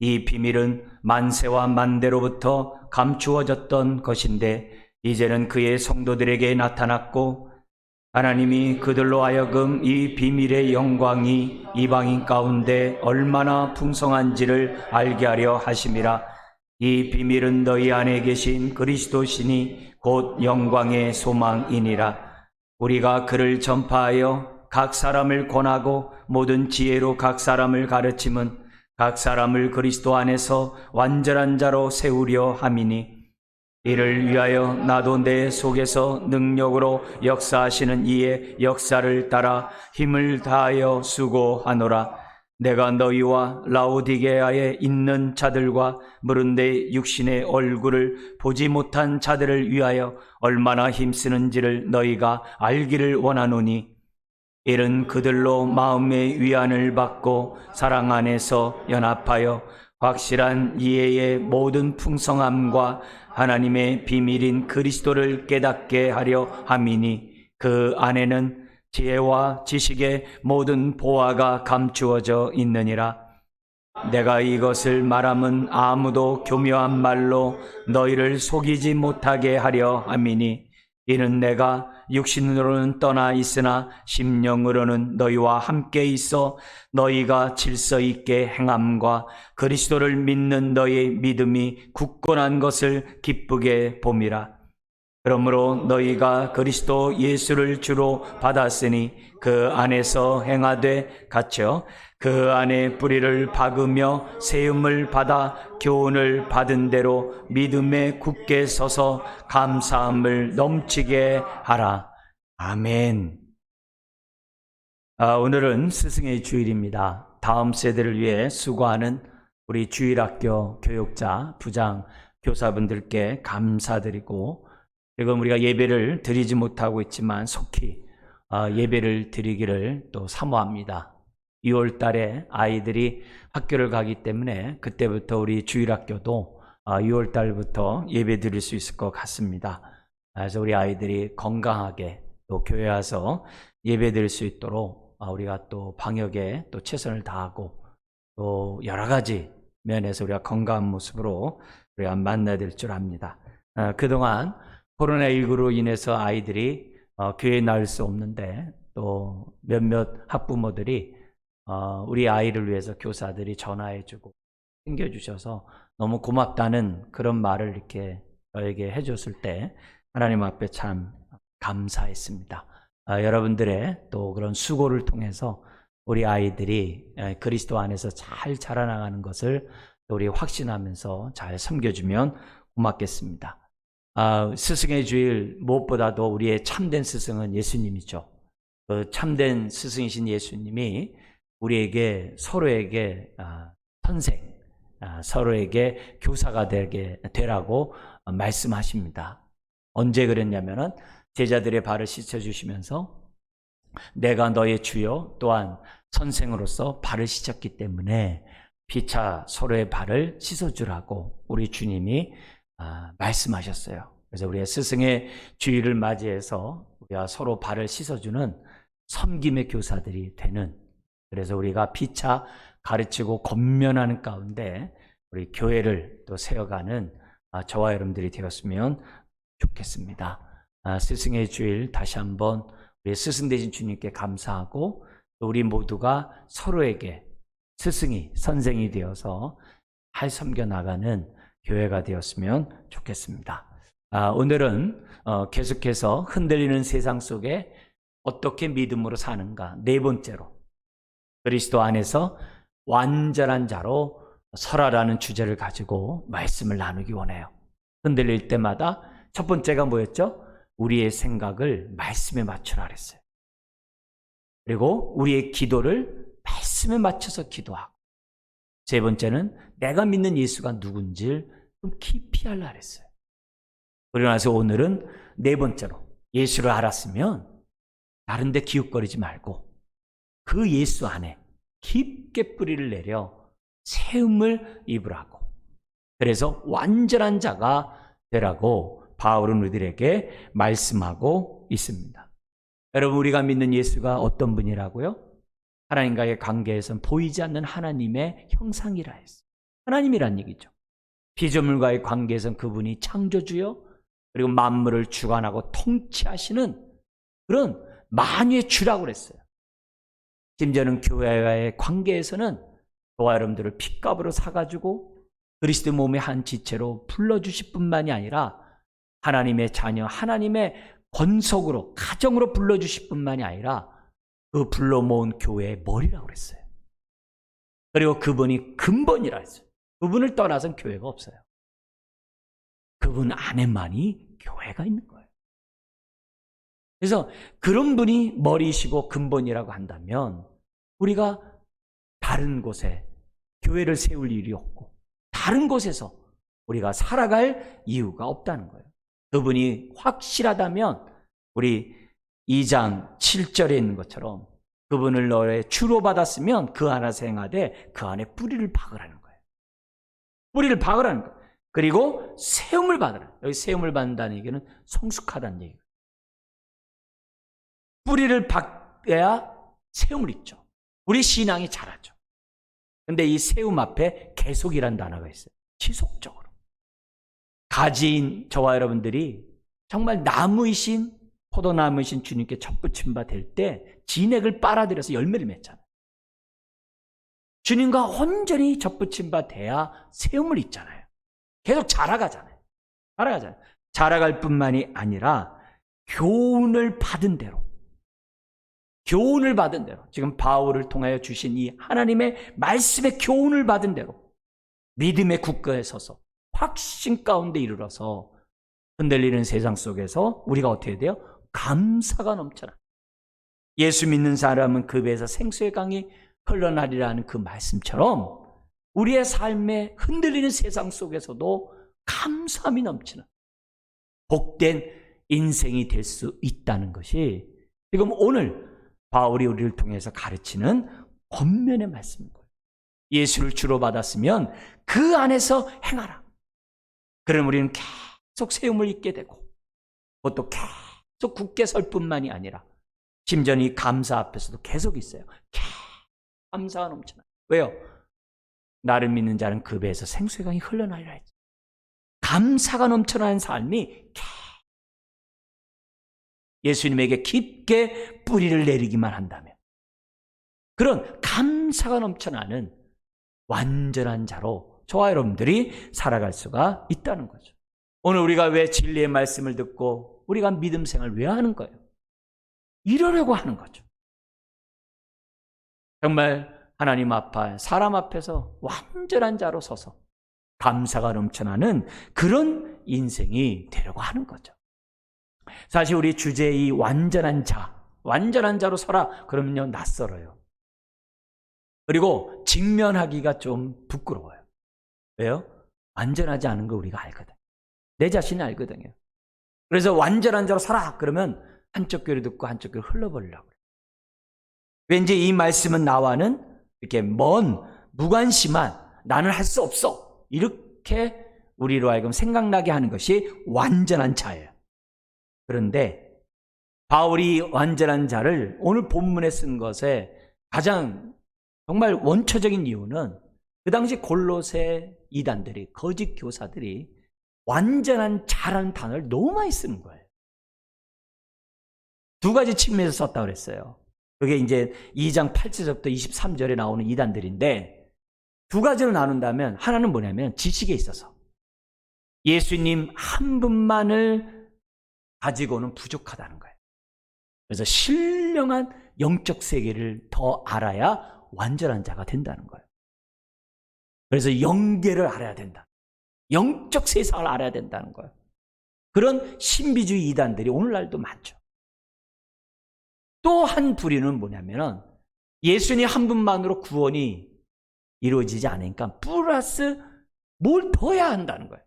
이 비밀은 만세와 만대로부터 감추어졌던 것인데 이제는 그의 성도들에게 나타났고 하나님이 그들로 하여금 이 비밀의 영광이 이방인 가운데 얼마나 풍성한지를 알게 하려 하심이라. 이 비밀은 너희 안에 계신 그리스도시니 곧 영광의 소망이니라. 우리가 그를 전파하여 각 사람을 권하고 모든 지혜로 각 사람을 가르침은 각 사람을 그리스도 안에서 완전한 자로 세우려 함이니 이를 위하여 나도 내 속에서 능력으로 역사하시는 이의 역사를 따라 힘을 다하여 수고하노라. 내가 너희와 라오디게아에 있는 자들과 물은 내 육신의 얼굴을 보지 못한 자들을 위하여 얼마나 힘쓰는지를 너희가 알기를 원하노니 이는 그들로 마음의 위안을 받고 사랑 안에서 연합하여 확실한 이해의 모든 풍성함과 하나님의 비밀인 그리스도를 깨닫게 하려 함이니 그 안에는 지혜와 지식의 모든 보화가 감추어져 있느니라. 내가 이것을 말함은 아무도 교묘한 말로 너희를 속이지 못하게 하려 함이니 이는 내가 육신으로는 떠나 있으나 심령으로는 너희와 함께 있어 너희가 질서 있게 행함과 그리스도를 믿는 너희의 믿음이 굳건한 것을 기쁘게 봄이라. 그러므로 너희가 그리스도 예수를 주로 받았으니 그 안에서 행하되 갇혀 그 안에 뿌리를 박으며 세움을 받아 교훈을 받은 대로 믿음에 굳게 서서 감사함을 넘치게 하라. 아멘. 오늘은 스승의 주일입니다. 다음 세대를 위해 수고하는 우리 주일학교 교육자, 부장, 교사분들께 감사드리고 지금 우리가 예배를 드리지 못하고 있지만 속히 예배를 드리기를 또 사모합니다. 6월 달에 아이들이 학교를 가기 때문에 그때부터 우리 주일학교도 6월 달부터 예배 드릴 수 있을 것 같습니다. 그래서 우리 아이들이 건강하게 또 교회 와서 예배 드릴 수 있도록 우리가 또 방역에 또 최선을 다하고 또 여러 가지 면에서 우리가 건강한 모습으로 우리가 만나야 될 줄 압니다. 그동안 코로나19로 인해서 아이들이 교회에 나올 수 없는데 또 몇몇 학부모들이 우리 아이를 위해서 교사들이 전화해주고 챙겨주셔서 너무 고맙다는 그런 말을 이렇게 저에게 해줬을 때 하나님 앞에 참 감사했습니다. 여러분들의 또 그런 수고를 통해서 우리 아이들이 그리스도 안에서 잘 자라나가는 것을 우리 확신하면서 잘 섬겨주면 고맙겠습니다. 스승의 주일 무엇보다도 우리의 참된 스승은 예수님이죠. 그 참된 스승이신 예수님이 우리에게 서로에게 선생, 서로에게 교사가 되라고 말씀하십니다. 언제 그랬냐면은 제자들의 발을 씻어주시면서 내가 너의 주요 또한 선생으로서 발을 씻었기 때문에 피차 서로의 발을 씻어주라고 우리 주님이 말씀하셨어요. 그래서 우리의 스승의 주일을 맞이해서 우리가 서로 발을 씻어주는 섬김의 교사들이 되는, 그래서 우리가 피차 가르치고 권면하는 가운데 우리 교회를 또 세워가는 저와 여러분들이 되었으면 좋겠습니다. 스승의 주일 다시 한번 우리 스승 되신 주님께 감사하고 또 우리 모두가 서로에게 스승이 선생이 되어서 잘 섬겨나가는 교회가 되었으면 좋겠습니다. 오늘은 계속해서 흔들리는 세상 속에 어떻게 믿음으로 사는가, 네 번째로 그리스도 안에서 완전한 자로 설하라는 주제를 가지고 말씀을 나누기 원해요. 흔들릴 때마다 첫 번째가 뭐였죠? 우리의 생각을 말씀에 맞추라 그랬어요. 그리고 우리의 기도를 말씀에 맞춰서 기도하고, 세 번째는 내가 믿는 예수가 누군지 좀 깊이 알라 그랬어요. 그러고 나서 오늘은 네 번째로 예수를 알았으면 다른 데 기웃거리지 말고 그 예수 안에 깊게 뿌리를 내려 세움을 입으라고, 그래서 완전한 자가 되라고 바울은 우리들에게 말씀하고 있습니다. 여러분, 우리가 믿는 예수가 어떤 분이라고요? 하나님과의 관계에선 보이지 않는 하나님의 형상이라 했어요. 하나님이란 얘기죠. 피조물과의 관계에선 그분이 창조주요, 그리고 만물을 주관하고 통치하시는 그런 만유의 주라고 그랬어요. 심지어는 교회와의 관계에서는 저와 여러분들을 핏값으로 사가지고 그리스도 몸의 한 지체로 불러주실 뿐만이 아니라 하나님의 자녀, 하나님의 권속으로, 가정으로 불러주실 뿐만이 아니라 그 불러 모은 교회의 머리라고 그랬어요. 그리고 그분이 근본이라 했어요. 그분을 떠나서는 교회가 없어요. 그분 안에만이 교회가 있는 거예요. 그래서 그런 분이 머리이시고 근본이라고 한다면 우리가 다른 곳에 교회를 세울 일이 없고 다른 곳에서 우리가 살아갈 이유가 없다는 거예요. 그분이 확실하다면 우리 2장 7절에 있는 것처럼 그분을 너의 주로 받았으면 그 안에서 행하되 그 안에 뿌리를 박으라는 거예요. 뿌리를 박으라는 거예요. 그리고 세움을 받으라. 여기 세움을 받는다는 얘기는 성숙하다는 얘기예요. 뿌리를 박아야 세움을 입죠. 우리 신앙이 자라죠. 근데 이 세움 앞에 계속이라는 단어가 있어요. 지속적으로. 가지인 저와 여러분들이 정말 나무이신, 포도나무이신 주님께 접붙임 바 될 때 진액을 빨아들여서 열매를 맺잖아요. 주님과 온전히 접붙임 바 돼야 세움을 입잖아요. 계속 자라가잖아요. 자라갈 뿐만이 아니라 교훈을 받은 대로 지금 바울을 통하여 주신 이 하나님의 말씀의 교훈을 받은 대로 믿음의 국가에 서서 확신 가운데 이르러서 흔들리는 세상 속에서 우리가 어떻게 해야 돼요? 감사가 넘쳐나. 예수 믿는 사람은 그 배에서 생수의 강이 흘러나리라는 그 말씀처럼 우리의 삶에 흔들리는 세상 속에서도 감사함이 넘치는 복된 인생이 될 수 있다는 것이 지금 오늘 바울이 우리를 통해서 가르치는 권면의 말씀인 거예요. 예수를 주로 받았으면 그 안에서 행하라. 그럼 우리는 계속 세움을 입게 되고 그것도 계속 굳게 설 뿐만이 아니라 심지어 이 감사 앞에서도 계속 있어요. 감사가 넘쳐나. 왜요? 나를 믿는 자는 그 배에서 생수의 강이 흘러나리라 했죠. 감사가 넘쳐나는 삶이 예수님에게 깊게 뿌리를 내리기만 한다면 그런 감사가 넘쳐나는 완전한 자로 저와 여러분들이 살아갈 수가 있다는 거죠. 오늘 우리가 왜 진리의 말씀을 듣고 우리가 믿음 생활을 왜 하는 거예요? 이러려고 하는 거죠. 정말 하나님 앞에 사람 앞에서 완전한 자로 서서 감사가 넘쳐나는 그런 인생이 되려고 하는 거죠. 사실 우리 주제의 이 완전한 자로 서라 그러면요 낯설어요. 그리고 직면하기가 좀 부끄러워요. 왜요? 완전하지 않은 거 우리가 알거든. 내 자신이 알거든요. 그래서 완전한 자로 서라 그러면 한쪽 귀를 듣고 한쪽 귀를 흘러버리려고 그래요. 왠지 이 말씀은 나와는 이렇게 먼 무관심한 나는 할 수 없어 이렇게 우리로 하여금 생각나게 하는 것이 완전한 자예요. 그런데 바울이 완전한 자를 오늘 본문에 쓴 것에 가장 정말 원초적인 이유는 그 당시 골로새 이단들이 거짓 교사들이 완전한 자라는 단어를 너무 많이 쓰는 거예요. 두 가지 측면에서 썼다고 그랬어요. 그게 이제 2장 8절부터 23절에 나오는 이단들인데 두 가지로 나눈다면 하나는 뭐냐면 지식에 있어서 예수님 한 분만을 가지고는 부족하다는 거예요. 그래서 신령한 영적 세계를 더 알아야 완전한 자가 된다는 거예요. 그래서 영계를 알아야 된다. 영적 세상을 알아야 된다는 거예요. 그런 신비주의 이단들이 오늘날도 많죠. 또 한 부류는 뭐냐면 예수님 한 분만으로 구원이 이루어지지 않으니까 플러스 뭘 더 해야 한다는 거예요.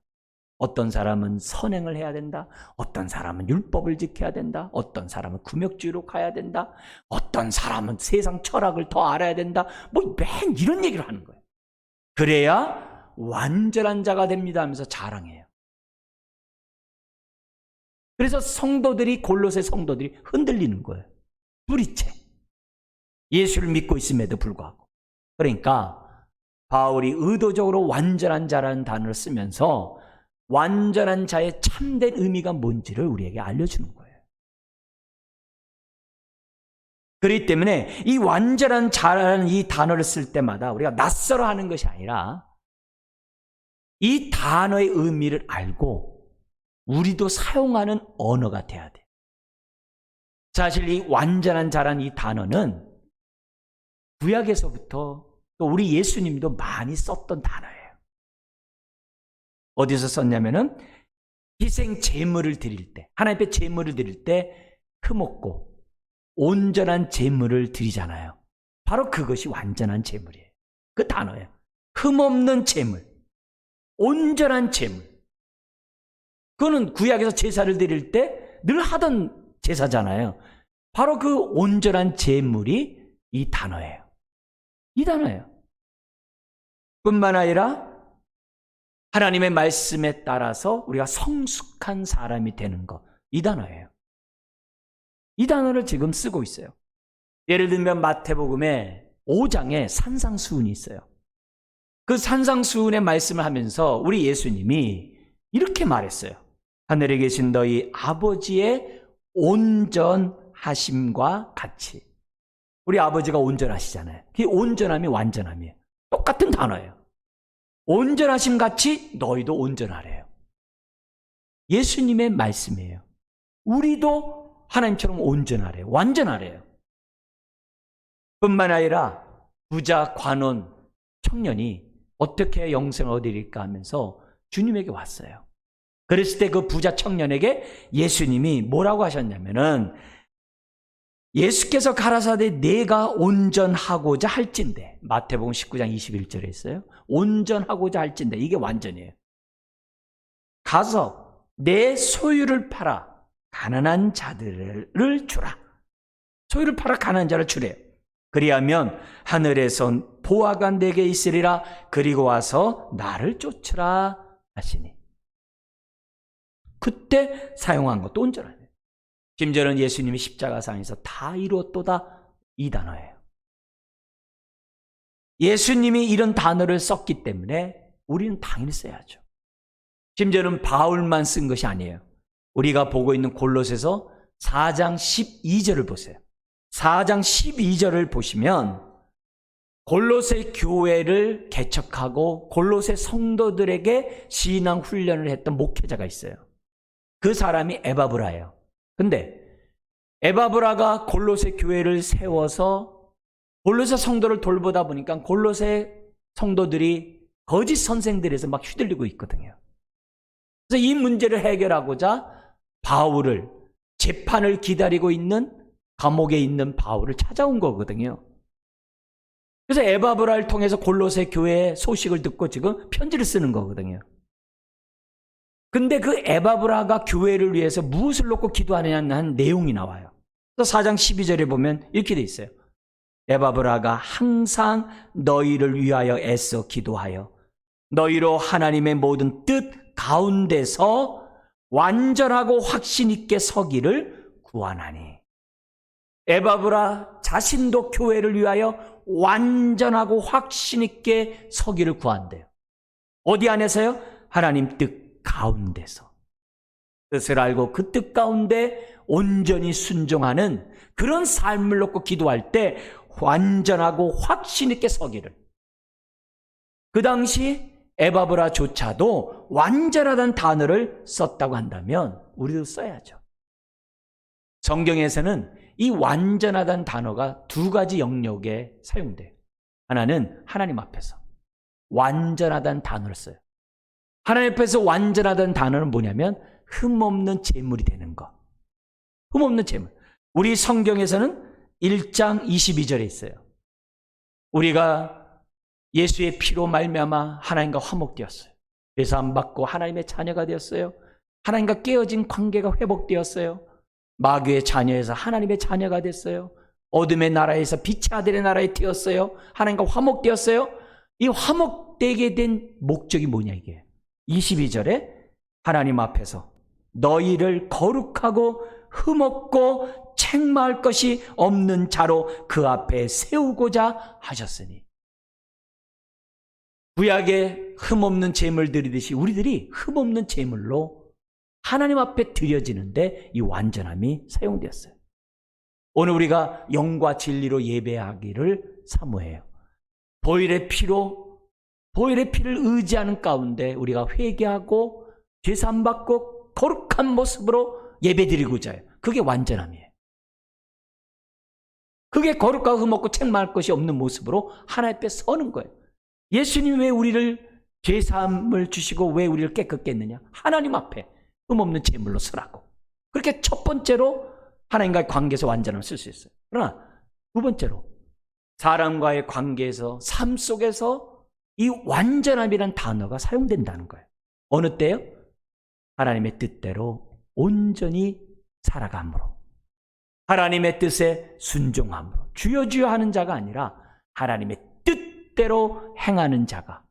어떤 사람은 선행을 해야 된다. 어떤 사람은 율법을 지켜야 된다. 어떤 사람은 금욕주의로 가야 된다. 어떤 사람은 세상 철학을 더 알아야 된다. 뭐 맨 이런 얘기를 하는 거예요. 그래야 완전한 자가 됩니다 하면서 자랑해요. 그래서 골로새 성도들이 흔들리는 거예요. 뿌리채. 예수를 믿고 있음에도 불구하고. 그러니까 바울이 의도적으로 완전한 자라는 단어를 쓰면서 완전한 자의 참된 의미가 뭔지를 우리에게 알려주는 거예요. 그렇기 때문에 이 완전한 자라는 이 단어를 쓸 때마다 우리가 낯설어 하는 것이 아니라 이 단어의 의미를 알고 우리도 사용하는 언어가 돼야 돼요. 사실 이 완전한 자라는 이 단어는 구약에서부터 또 우리 예수님도 많이 썼던 단어예요. 어디서 썼냐면은 희생 제물을 드릴 때, 하나님 앞에 제물을 드릴 때 흠없고 온전한 제물을 드리잖아요. 바로 그것이 완전한 제물이에요. 그 단어예요. 흠없는 제물, 온전한 제물. 그거는 구약에서 제사를 드릴 때 늘 하던 제사잖아요. 바로 그 온전한 제물이 이 단어예요. 이 단어예요. 뿐만 아니라 하나님의 말씀에 따라서 우리가 성숙한 사람이 되는 것, 이 단어예요. 이 단어를 지금 쓰고 있어요. 예를 들면 마태복음에 5장에 산상수훈이 있어요. 그 산상수훈의 말씀을 하면서 우리 예수님이 이렇게 말했어요. 하늘에 계신 너희 아버지의 온전하심과 같이. 우리 아버지가 온전하시잖아요. 그 온전함이 완전함이에요. 똑같은 단어예요. 온전하심 같이 너희도 온전하래요. 예수님의 말씀이에요. 우리도 하나님처럼 온전하래요. 완전하래요. 뿐만 아니라 부자, 관원, 청년이 어떻게 영생을 얻으릴까 하면서 주님에게 왔어요. 그랬을 때 그 부자 청년에게 예수님이 뭐라고 하셨냐면은 예수께서 가라사대 내가 온전하고자 할진대, 마태복음 19장 21절에 있어요. 온전하고자 할진대, 이게 완전이에요. 가서 내 소유를 팔아 가난한 자들을 주라. 소유를 팔아 가난한 자를 주래요. 그리하면 하늘에선 보화가 내게 있으리라. 그리고 와서 나를 쫓으라 하시니. 그때 사용한 것도 온전하네요. 심지어는 예수님이 십자가상에서 다 이루었도다, 이 단어예요. 예수님이 이런 단어를 썼기 때문에 우리는 당연히 써야죠. 심지어는 바울만 쓴 것이 아니에요. 우리가 보고 있는 골로새서 4장 12절을 보세요. 4장 12절을 보시면 골로새 교회를 개척하고 골로새 성도들에게 신앙 훈련을 했던 목회자가 있어요. 그 사람이 에바브라예요. 근데 에바브라가 골로새 교회를 세워서 골로새 성도를 돌보다 보니까 골로새 성도들이 거짓 선생들에서 막 휘둘리고 있거든요. 그래서 이 문제를 해결하고자 바울을, 재판을 기다리고 있는 감옥에 있는 바울을 찾아온 거거든요. 그래서 에바브라를 통해서 골로새 교회의 소식을 듣고 지금 편지를 쓰는 거거든요. 근데 그 에바브라가 교회를 위해서 무엇을 놓고 기도하느냐는 내용이 나와요. 그래서 4장 12절에 보면 이렇게 돼 있어요. 에바브라가 항상 너희를 위하여 애써 기도하여 너희로 하나님의 모든 뜻 가운데서 완전하고 확신 있게 서기를 구하나니. 에바브라 자신도 교회를 위하여 완전하고 확신 있게 서기를 구한대요. 어디 안에서요? 하나님 뜻 가운데서. 뜻을 알고 그 뜻 가운데 온전히 순종하는 그런 삶을 놓고 기도할 때 완전하고 확신 있게 서기를. 그 당시 에바브라조차도 완전하다는 단어를 썼다고 한다면 우리도 써야죠. 성경에서는 이 완전하다는 단어가 두 가지 영역에 사용돼요. 하나는 하나님 앞에서 완전하다는 단어를 써요. 하나님 앞에서 완전하다는 단어는 뭐냐면 흠없는 제물이 되는 것. 흠없는 제물. 우리 성경에서는 1장 22절에 있어요. 우리가 예수의 피로 말미암아 하나님과 화목되었어요. 그래서 안 받고 하나님의 자녀가 되었어요. 하나님과 깨어진 관계가 회복되었어요. 마귀의 자녀에서 하나님의 자녀가 됐어요. 어둠의 나라에서 빛의 아들의 나라에 되었어요. 하나님과 화목되었어요. 이 화목되게 된 목적이 뭐냐 이게. 22절에 하나님 앞에서 너희를 거룩하고 흠없고 책망할 것이 없는 자로 그 앞에 세우고자 하셨으니. 구약에 흠없는 제물 드리듯이 우리들이 흠없는 제물로 하나님 앞에 드려지는데 이 완전함이 사용되었어요. 오늘 우리가 영과 진리로 예배하기를 사모해요. 보혈의 피를 의지하는 가운데 우리가 회개하고 죄사함 받고 거룩한 모습으로 예배드리고자 해요. 그게 완전함이에요. 그게 거룩하고 흠없고 책망할 것이 없는 모습으로 하나님 앞에 서는 거예요. 예수님이 왜 우리를 죄사함을 주시고 왜 우리를 깨끗게 했느냐? 하나님 앞에 흠없는 제물로 서라고. 그렇게 첫 번째로 하나님과의 관계에서 완전함을 쓸 수 있어요. 그러나 두 번째로 사람과의 관계에서 삶 속에서 이 완전함이라는 단어가 사용된다는 거예요. 어느 때요? 하나님의 뜻대로 온전히 살아감으로, 하나님의 뜻에 순종함으로, 주여 주여 하는 자가 아니라 하나님의 뜻대로 행하는 자가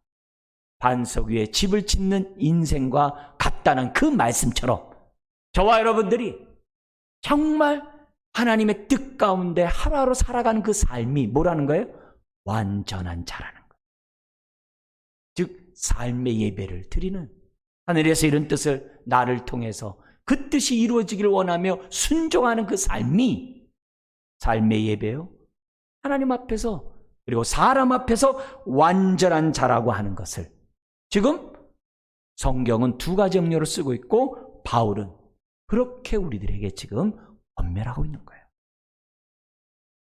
반석 위에 집을 짓는 인생과 같다는 그 말씀처럼 저와 여러분들이 정말 하나님의 뜻 가운데 하루하루 살아가는 그 삶이 뭐라는 거예요? 완전한 자라는 거예요. 즉 삶의 예배를 드리는, 하늘에서 이런 뜻을 나를 통해서 그 뜻이 이루어지기를 원하며 순종하는 그 삶이 삶의 예배요. 하나님 앞에서 그리고 사람 앞에서 완전한 자라고 하는 것을 지금 성경은 두 가지 음료로 쓰고 있고 바울은 그렇게 우리들에게 지금 권면하고 있는 거예요.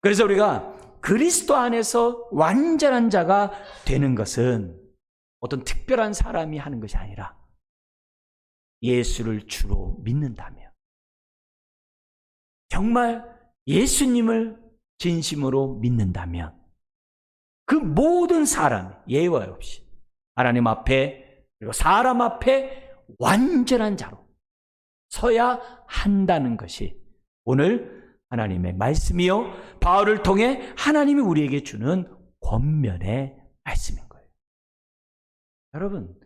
그래서 우리가 그리스도 안에서 완전한 자가 되는 것은 어떤 특별한 사람이 하는 것이 아니라 예수를 주로 믿는다면, 정말 예수님을 진심으로 믿는다면 그 모든 사람 예외 없이 하나님 앞에 그리고 사람 앞에 완전한 자로 서야 한다는 것이 오늘 하나님의 말씀이요 바울을 통해 하나님이 우리에게 주는 권면의 말씀인 거예요. 여러분,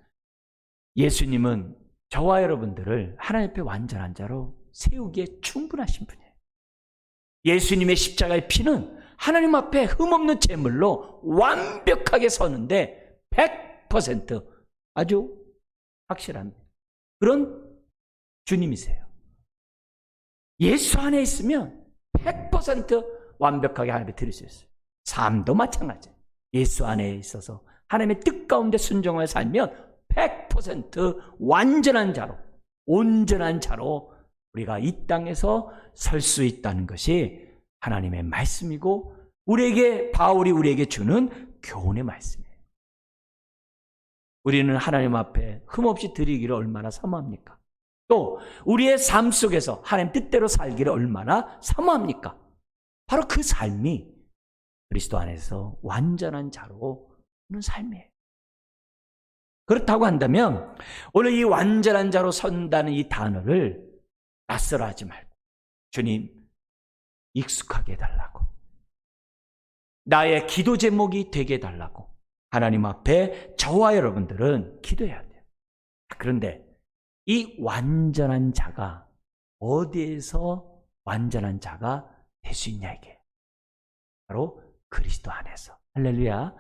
예수님은 저와 여러분들을 하나님 앞에 완전한 자로 세우기에 충분하신 분이에요. 예수님의 십자가의 피는 하나님 앞에 흠없는 제물로 완벽하게 서는데 100% 아주 확실한 그런 주님이세요. 예수 안에 있으면 100% 완벽하게 하나님 앞에 드릴 수 있어요. 삶도 마찬가지예요. 예수 안에 있어서 하나님의 뜻 가운데 순종하여 살면 100% 완전한 자로, 온전한 자로 우리가 이 땅에서 설 수 있다는 것이 하나님의 말씀이고 바울이 우리에게 주는 교훈의 말씀이에요. 우리는 하나님 앞에 흠없이 드리기를 얼마나 사모합니까? 또 우리의 삶 속에서 하나님 뜻대로 살기를 얼마나 사모합니까? 바로 그 삶이 그리스도 안에서 완전한 자로 사는 삶이에요. 그렇다고 한다면 오늘 이 완전한 자로 선다는 이 단어를 낯설어 하지 말고 주님 익숙하게 해달라고, 나의 기도 제목이 되게 해달라고 하나님 앞에 저와 여러분들은 기도해야 돼요. 그런데 이 완전한 자가 어디에서 완전한 자가 될 수 있냐, 이게 바로 그리스도 안에서. 할렐루야.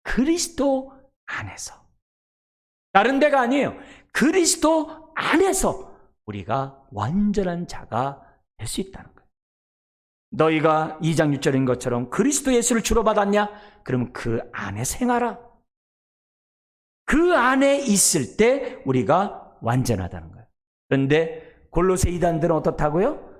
그리스도 안에서, 다른 데가 아니에요. 그리스도 안에서 우리가 완전한 자가 될 수 있다는 거예요. 너희가 2장 6절인 것처럼 그리스도 예수를 주로 받았냐? 그러면 그 안에 생활하. 그 안에 있을 때 우리가 완전하다는 거예요. 그런데 골로새 이단들은 어떻다고요?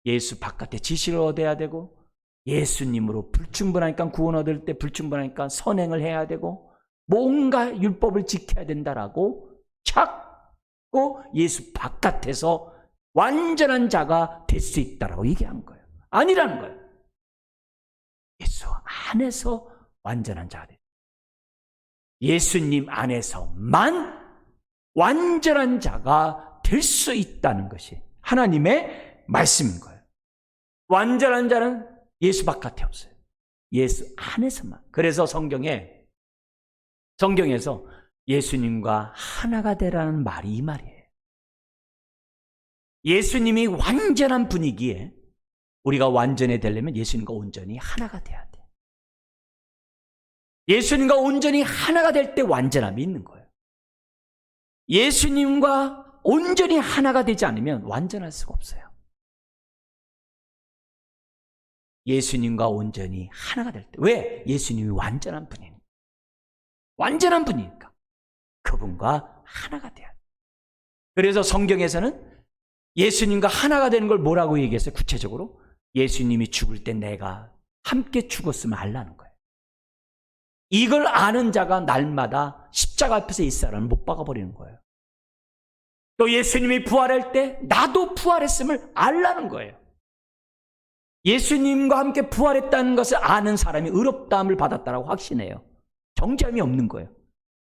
예수 바깥에 지식을 얻어야 되고, 예수님으로 불충분하니까 구원 얻을 때 불충분하니까 선행을 해야 되고, 뭔가 율법을 지켜야 된다라고 자꾸 예수 바깥에서 완전한 자가 될 수 있다라고 얘기한 거예요. 아니라는 거예요. 예수 안에서 완전한 자가 돼요. 예수님 안에서만 완전한 자가 될 수 있다는 것이 하나님의 말씀인 거예요. 완전한 자는 예수 바깥에 없어요. 예수 안에서만. 그래서 성경에서 예수님과 하나가 되라는 말이 이 말이에요. 예수님이 완전한 분위기에 우리가 완전히 되려면 예수님과 온전히 하나가 돼야 돼요. 예수님과 온전히 하나가 될 때 완전함이 있는 거예요. 예수님과 온전히 하나가 되지 않으면 완전할 수가 없어요. 예수님과 온전히 하나가 될 때. 왜? 예수님이 완전한 분이니까. 완전한 분이니까. 그분과 하나가 돼야 돼요. 그래서 성경에서는 예수님과 하나가 되는 걸 뭐라고 얘기했어요? 구체적으로 예수님이 죽을 때 내가 함께 죽었으면 알라는 거예요. 이걸 아는 자가 날마다 십자가 앞에서 이 사람을 못 박아버리는 거예요. 또 예수님이 부활할 때 나도 부활했음을 알라는 거예요. 예수님과 함께 부활했다는 것을 아는 사람이 의롭다함을 받았다라고 확신해요. 정죄함이 없는 거예요.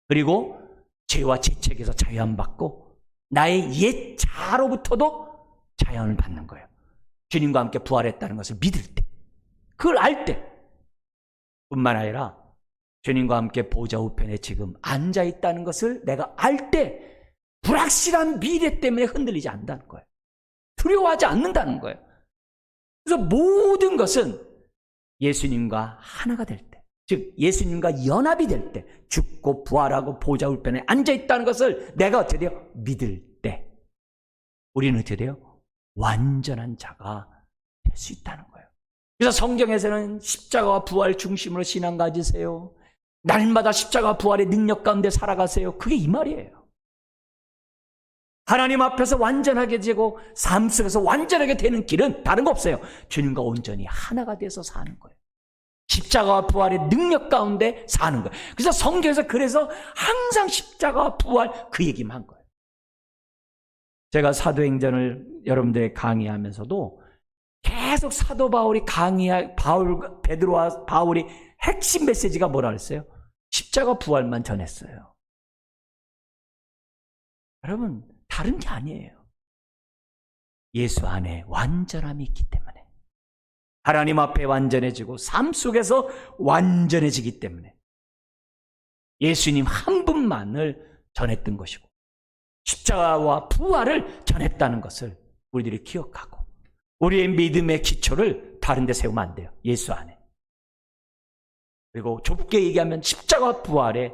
그리고 죄와 죄책에서 자유함 받고 나의 옛 자로부터도 자유함을 받는 거예요. 주님과 함께 부활했다는 것을 믿을 때, 그걸 알 때 뿐만 아니라 주님과 함께 보좌 우편에 지금 앉아있다는 것을 내가 알 때 불확실한 미래 때문에 흔들리지 않는다는 거예요. 두려워하지 않는다는 거예요. 그래서 모든 것은 예수님과 하나가 될 때, 즉 예수님과 연합이 될 때, 죽고 부활하고 보좌 우편에 앉아있다는 것을 내가 어떻게 돼요? 믿을 때 우리는 어떻게 돼요? 완전한 자가 될 수 있다는 거예요. 그래서 성경에서는 십자가와 부활 중심으로 신앙 가지세요. 날마다 십자가와 부활의 능력 가운데 살아가세요. 그게 이 말이에요. 하나님 앞에서 완전하게 되고 삶 속에서 완전하게 되는 길은 다른 거 없어요. 주님과 온전히 하나가 돼서 사는 거예요. 십자가와 부활의 능력 가운데 사는 거예요. 그래서 성경에서 그래서 항상 십자가와 부활 그 얘기만 한 거예요. 제가 사도행전을 여러분들에게 강의하면서도 계속 사도 바울이 베드로와 바울이 핵심 메시지가 뭐라 그랬어요? 십자가 부활만 전했어요. 여러분, 다른 게 아니에요. 예수 안에 완전함이 있기 때문에, 하나님 앞에 완전해지고 삶 속에서 완전해지기 때문에 예수님 한 분만을 전했던 것이고 십자가와 부활을 전했다는 것을 우리들이 기억하고 우리의 믿음의 기초를 다른 데 세우면 안 돼요. 예수 안에. 그리고 좁게 얘기하면 십자가 부활의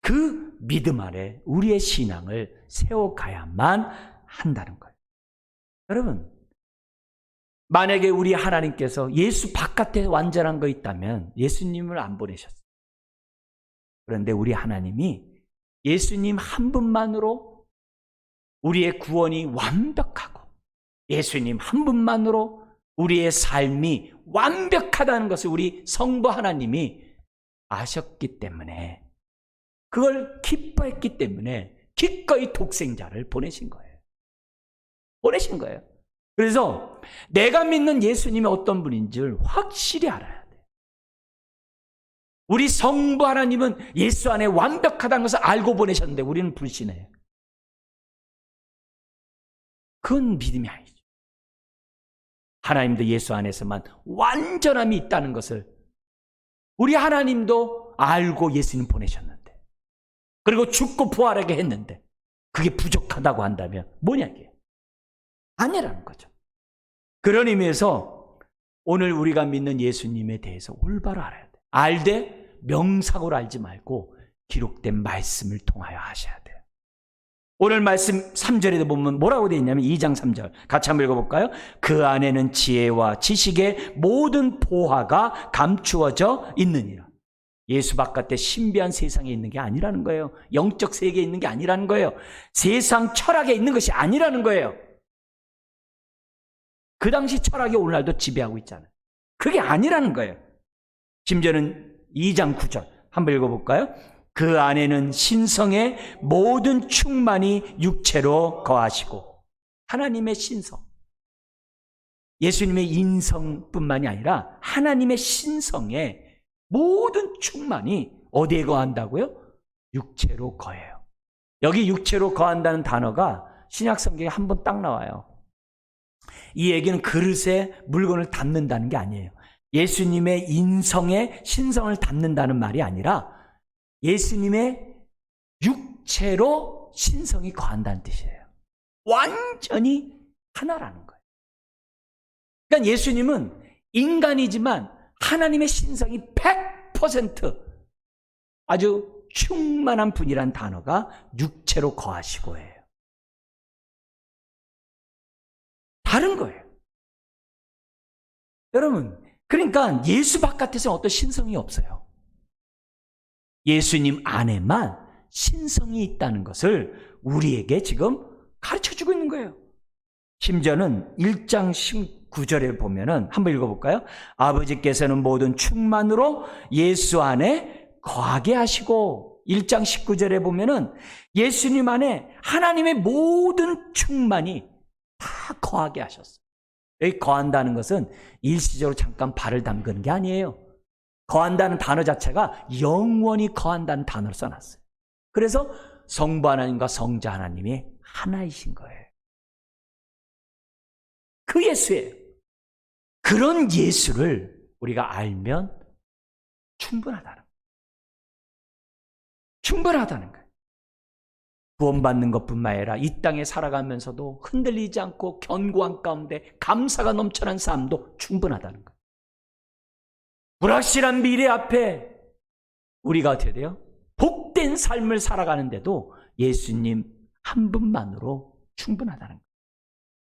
그 믿음 아래 우리의 신앙을 세워가야만 한다는 거예요. 여러분, 만약에 우리 하나님께서 예수 바깥에 완전한 거 있다면 예수님을 안 보내셨어요. 그런데 우리 하나님이 예수님 한 분만으로 우리의 구원이 완벽하고 예수님 한 분만으로 우리의 삶이 완벽하다는 것을 우리 성부 하나님이 아셨기 때문에, 그걸 기뻐했기 때문에 기꺼이 독생자를 보내신 거예요. 보내신 거예요. 그래서 내가 믿는 예수님이 어떤 분인지를 확실히 알아야 돼요. 우리 성부 하나님은 예수 안에 완벽하다는 것을 알고 보내셨는데 우리는 불신해요. 그건 믿음이 아니죠. 하나님도 예수 안에서만 완전함이 있다는 것을 우리 하나님도 알고 예수님 보내셨는데, 그리고 죽고 부활하게 했는데 그게 부족하다고 한다면 뭐냐 이게? 아니라는 거죠. 그런 의미에서 오늘 우리가 믿는 예수님에 대해서 올바로 알아야 돼요. 알되 명상으로 알지 말고 기록된 말씀을 통하여 하셔야 돼요. 오늘 말씀 3절에도 보면 뭐라고 되어 있냐면 2장 3절 같이 한번 읽어볼까요? 그 안에는 지혜와 지식의 모든 보화가 감추어져 있느니라. 예수 바깥에 신비한 세상에 있는 게 아니라는 거예요. 영적 세계에 있는 게 아니라는 거예요. 세상 철학에 있는 것이 아니라는 거예요. 그 당시 철학이 오늘날도 지배하고 있잖아요. 그게 아니라는 거예요. 심지어는 2장 9절 한번 읽어볼까요? 그 안에는 신성의 모든 충만이 육체로 거하시고, 하나님의 신성, 예수님의 인성뿐만이 아니라 하나님의 신성의 모든 충만이 어디에 거한다고요? 육체로 거해요. 여기 육체로 거한다는 단어가 신약 성경에 한 번 딱 나와요. 이 얘기는 그릇에 물건을 담는다는 게 아니에요. 예수님의 인성에 신성을 담는다는 말이 아니라 예수님의 육체로 신성이 거한다는 뜻이에요. 완전히 하나라는 거예요. 그러니까 예수님은 인간이지만 하나님의 신성이 100% 아주 충만한 분이란 단어가 육체로 거하시고예요. 다른 거예요. 여러분, 그러니까 예수 바깥에서 어떤 신성이 없어요. 예수님 안에만 신성이 있다는 것을 우리에게 지금 가르쳐주고 있는 거예요. 심지어는 1장 19절에 보면은 한번 읽어볼까요? 아버지께서는 모든 충만으로 예수 안에 거하게 하시고, 1장 19절에 보면은 예수님 안에 하나님의 모든 충만이 다 거하게 하셨어요. 여기 거한다는 것은 일시적으로 잠깐 발을 담그는 게 아니에요. 거한다는 단어 자체가 영원히 거한다는 단어를 써놨어요. 그래서 성부 하나님과 성자 하나님이 하나이신 거예요. 그 예수예요. 그런 예수를 우리가 알면 충분하다는 거예요. 충분하다는 거예요. 구원받는 것뿐만 아니라 이 땅에 살아가면서도 흔들리지 않고 견고한 가운데 감사가 넘쳐난 삶도 충분하다는 거예요. 불확실한 미래 앞에 우리가 어떻게 돼요? 복된 삶을 살아가는데도 예수님 한 분만으로 충분하다는 거예요.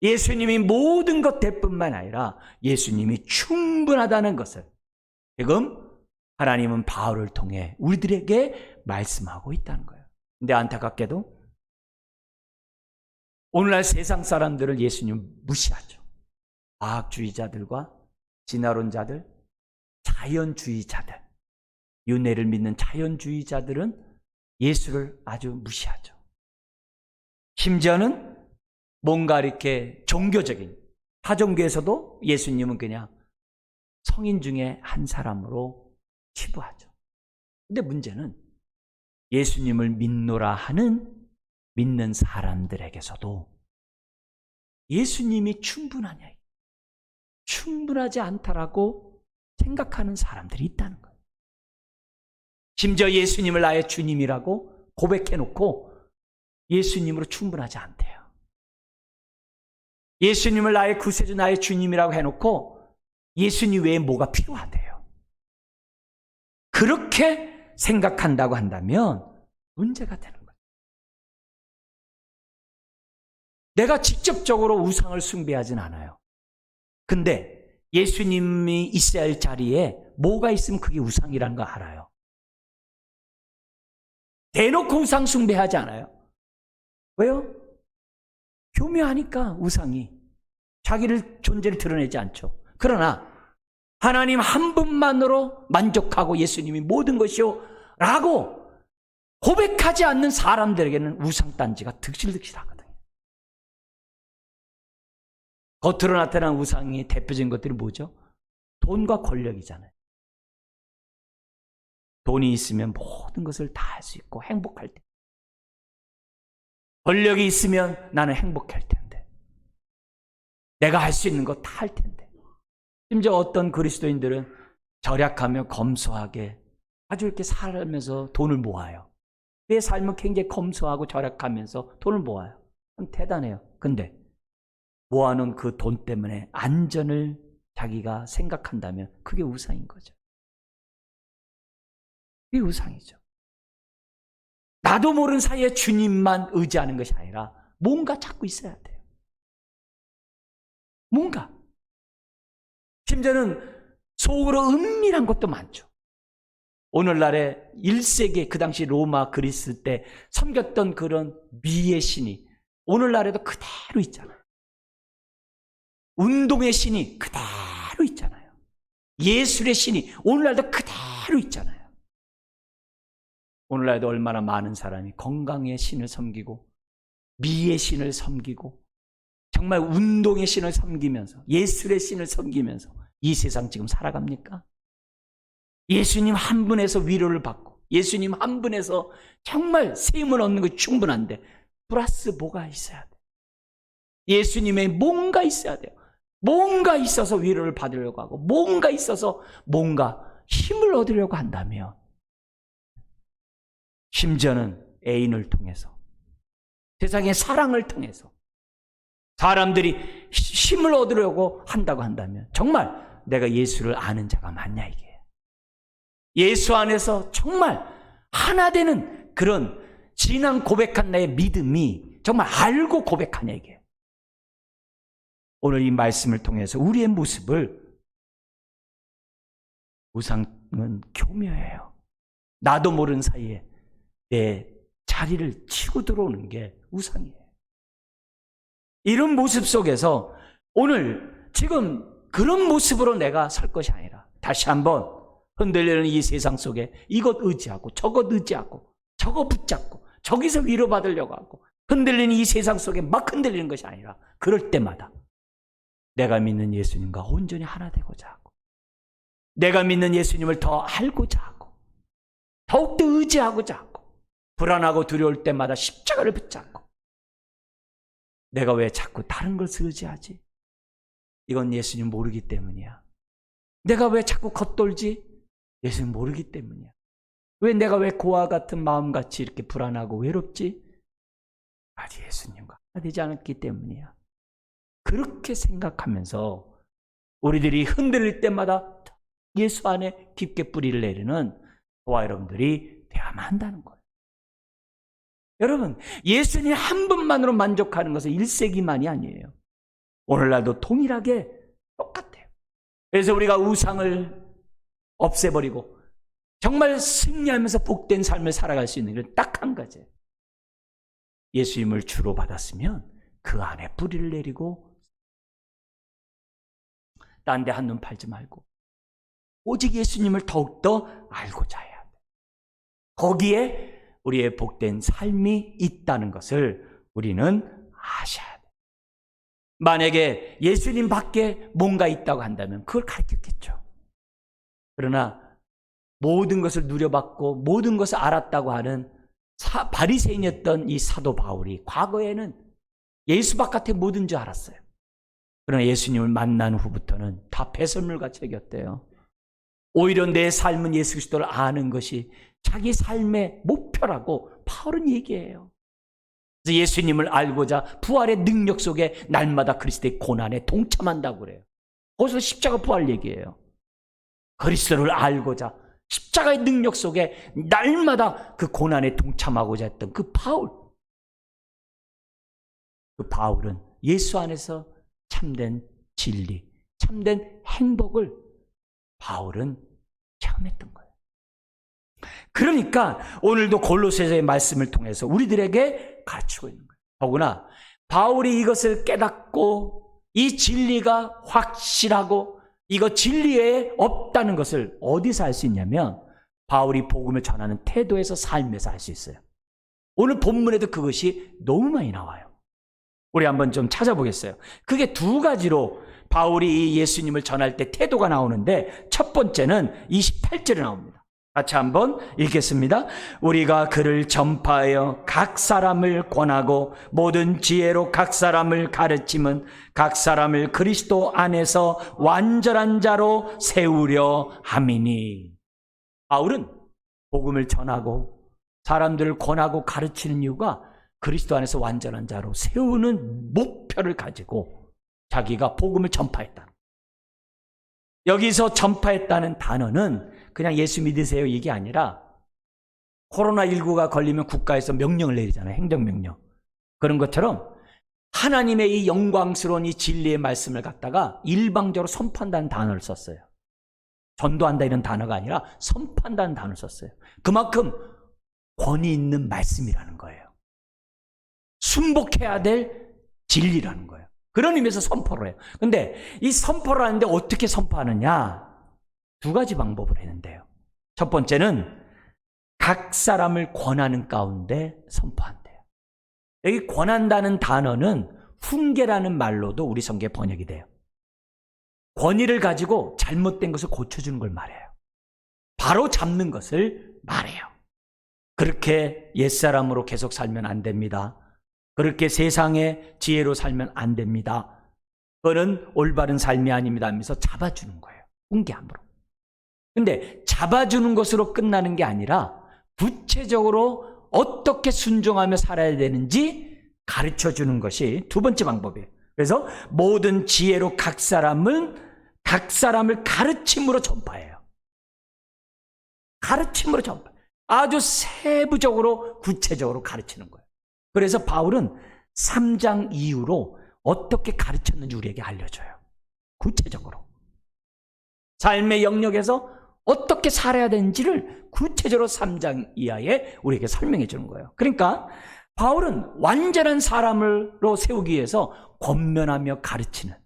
예수님이 모든 것 될 뿐만 아니라 예수님이 충분하다는 것을 지금 하나님은 바울을 통해 우리들에게 말씀하고 있다는 거예요. 근데 안타깝게도 오늘날 세상 사람들을 예수님 무시하죠. 과학주의자들과 진화론자들, 자연주의자들, 윤회를 믿는 자연주의자들은 예수를 아주 무시하죠. 심지어는 뭔가 이렇게 종교적인 타종교에서도 예수님은 그냥 성인 중에 한 사람으로 치부하죠. 근데 문제는 예수님을 믿노라 하는 믿는 사람들에게서도 예수님이 충분하냐, 충분하지 않다라고 생각하는 사람들이 있다는 거예요. 심지어 예수님을 나의 주님이라고 고백해놓고 예수님으로 충분하지 않대요. 예수님을 나의 구세주, 나의 주님이라고 해놓고 예수님 외에 뭐가 필요하대요. 그렇게 생각한다고 한다면 문제가 되는 거예요. 내가 직접적으로 우상을 숭배하진 않아요. 근데 예수님이 있어야 할 자리에 뭐가 있으면 그게 우상이라는 거 알아요. 대놓고 우상 숭배하지 않아요. 왜요? 교묘하니까 우상이 자기를 존재를 드러내지 않죠. 그러나 하나님 한 분만으로 만족하고 예수님이 모든 것이요 라고 고백하지 않는 사람들에게는 우상단지가 득실득실하거든요. 겉으로 나타난 우상의 대표적인 것들이 뭐죠? 돈과 권력이잖아요. 돈이 있으면 모든 것을 다 할 수 있고 행복할 때, 권력이 있으면 나는 행복할 텐데, 내가 할 수 있는 거 다 할 텐데. 심지어 어떤 그리스도인들은 절약하며 검소하게 아주 이렇게 살면서 돈을 모아요. 내 삶은 굉장히 검소하고 절약하면서 돈을 모아요. 대단해요. 근데 모아놓은 그 돈 때문에 안전을 자기가 생각한다면 그게 우상인 거죠. 그게 우상이죠. 나도 모르는 사이에 주님만 의지하는 것이 아니라 뭔가 찾고 있어야 돼요. 뭔가. 심지어는 속으로 은밀한 것도 많죠. 오늘날의 1세기 그 당시 로마 그리스 때 섬겼던 그런 미의 신이 오늘날에도 그대로 있잖아요. 운동의 신이 그대로 있잖아요. 예술의 신이 오늘날도 그대로 있잖아요. 오늘날에도 얼마나 많은 사람이 건강의 신을 섬기고 미의 신을 섬기고 정말 운동의 신을 섬기면서 예술의 신을 섬기면서 이 세상 지금 살아갑니까? 예수님 한 분에서 위로를 받고 예수님 한 분에서 정말 세임을 얻는 것이 충분한데 플러스 뭐가 있어야 돼요. 예수님의 뭔가 있어야 돼요. 뭔가 있어서 위로를 받으려고 하고 뭔가 있어서 뭔가 힘을 얻으려고 한다면 심지어는 애인을 통해서 세상의 사랑을 통해서 사람들이 힘을 얻으려고 한다고 한다면 정말 내가 예수를 아는 자가 맞냐 이게. 예수 안에서 정말 하나 되는 그런 신앙 고백한 나의 믿음이 정말 알고 고백하냐 이게. 오늘 이 말씀을 통해서 우리의 모습을, 우상은 교묘해요. 나도 모르는 사이에 내 자리를 치고 들어오는 게 우상이에요. 이런 모습 속에서 오늘 지금 그런 모습으로 내가 살 것이 아니라 다시 한번 흔들리는 이 세상 속에 이것 의지하고 저것 의지하고 저거 붙잡고 저기서 위로받으려고 하고 흔들리는 이 세상 속에 막 흔들리는 것이 아니라 그럴 때마다 내가 믿는 예수님과 온전히 하나 되고자 하고 내가 믿는 예수님을 더 알고자 하고 더욱더 의지하고자 하고 불안하고 두려울 때마다 십자가를 붙잡고 내가 왜 자꾸 다른 것을 의지하지? 이건 예수님 모르기 때문이야. 내가 왜 자꾸 겉돌지? 예수님 모르기 때문이야. 내가 왜 그와 같은 마음같이 이렇게 불안하고 외롭지? 아직 예수님과 하나 되지 않았기 때문이야. 그렇게 생각하면서 우리들이 흔들릴 때마다 예수 안에 깊게 뿌리를 내리는 저와 여러분들이 되어야만 한다는 거예요. 여러분, 예수님 한 분만으로 만족하는 것은 1세기만이 아니에요. 오늘날도 동일하게 똑같아요. 그래서 우리가 우상을 없애버리고 정말 승리하면서 복된 삶을 살아갈 수 있는 건 딱 한 가지. 예수님을 주로 받았으면 그 안에 뿌리를 내리고 딴 데 한눈 팔지 말고 오직 예수님을 더욱더 알고자 해야 돼. 거기에 우리의 복된 삶이 있다는 것을 우리는 아셔야 돼. 만약에 예수님 밖에 뭔가 있다고 한다면 그걸 가르쳤겠죠. 그러나 모든 것을 누려받고 모든 것을 알았다고 하는 바리새인이었던 이 사도 바울이 과거에는 예수 바깥에 모든 줄 알았어요. 그러나 예수님을 만난 후부터는 다 배설물같이 여겼대요. 오히려 내 삶은 예수 그리스도를 아는 것이 자기 삶의 목표라고 바울은 얘기해요. 그래서 예수님을 알고자 부활의 능력 속에 날마다 그리스도의 고난에 동참한다고 그래요. 거기서 십자가 부활 얘기해요. 그리스도를 알고자 십자가의 능력 속에 날마다 그 고난에 동참하고자 했던 그 바울은 예수 안에서 참된 진리, 참된 행복을 바울은 체험했던 거예요. 그러니까 오늘도 골로새서의 말씀을 통해서 우리들에게 가르치고 있는 거예요. 더구나 바울이 이것을 깨닫고 이 진리가 확실하고 이거 진리에 없다는 것을 어디서 알 수 있냐면 바울이 복음을 전하는 태도에서, 삶에서 알 수 있어요. 오늘 본문에도 그것이 너무 많이 나와요. 우리 한번 좀 찾아보겠어요. 그게 두 가지로 바울이 예수님을 전할 때 태도가 나오는데 첫 번째는 28절에 나옵니다. 같이 한번 읽겠습니다. 우리가 그를 전파하여 각 사람을 권하고 모든 지혜로 각 사람을 가르침은 각 사람을 그리스도 안에서 완전한 자로 세우려 함이니. 바울은 복음을 전하고 사람들을 권하고 가르치는 이유가 그리스도 안에서 완전한 자로 세우는 목표를 가지고 자기가 복음을 전파했다. 여기서 전파했다는 단어는 그냥 예수 믿으세요 이게 아니라 코로나19가 걸리면 국가에서 명령을 내리잖아요. 행정명령. 그런 것처럼 하나님의 이 영광스러운 이 진리의 말씀을 갖다가 일방적으로 선포한다는 단어를 썼어요. 전도한다 이런 단어가 아니라 선포한다는 단어를 썼어요. 그만큼 권위 있는 말씀이라는 거예요. 순복해야 될 진리라는 거예요. 그런 의미에서 선포를 해요. 근데 이 선포를 하는데 어떻게 선포하느냐? 두 가지 방법을 했는데요. 첫 번째는 각 사람을 권하는 가운데 선포한대요. 여기 권한다는 단어는 훈계라는 말로도 우리 성경에 번역이 돼요. 권위를 가지고 잘못된 것을 고쳐주는 걸 말해요. 바로 잡는 것을 말해요. 그렇게 옛사람으로 계속 살면 안 됩니다. 그렇게 세상의 지혜로 살면 안 됩니다. 그거는 올바른 삶이 아닙니다 하면서 잡아주는 거예요. 훈계함으로. 근데 잡아주는 것으로 끝나는 게 아니라 구체적으로 어떻게 순종하며 살아야 되는지 가르쳐주는 것이 두 번째 방법이에요. 그래서 모든 지혜로 각 사람을 가르침으로 전파해요. 가르침으로 전파. 아주 세부적으로 구체적으로 가르치는 거예요. 그래서 바울은 3장 이후로 어떻게 가르쳤는지 우리에게 알려줘요. 구체적으로. 삶의 영역에서 어떻게 살아야 되는지를 구체적으로 3장 이하에 우리에게 설명해 주는 거예요. 그러니까 바울은 완전한 사람으로 세우기 위해서 권면하며 가르치는,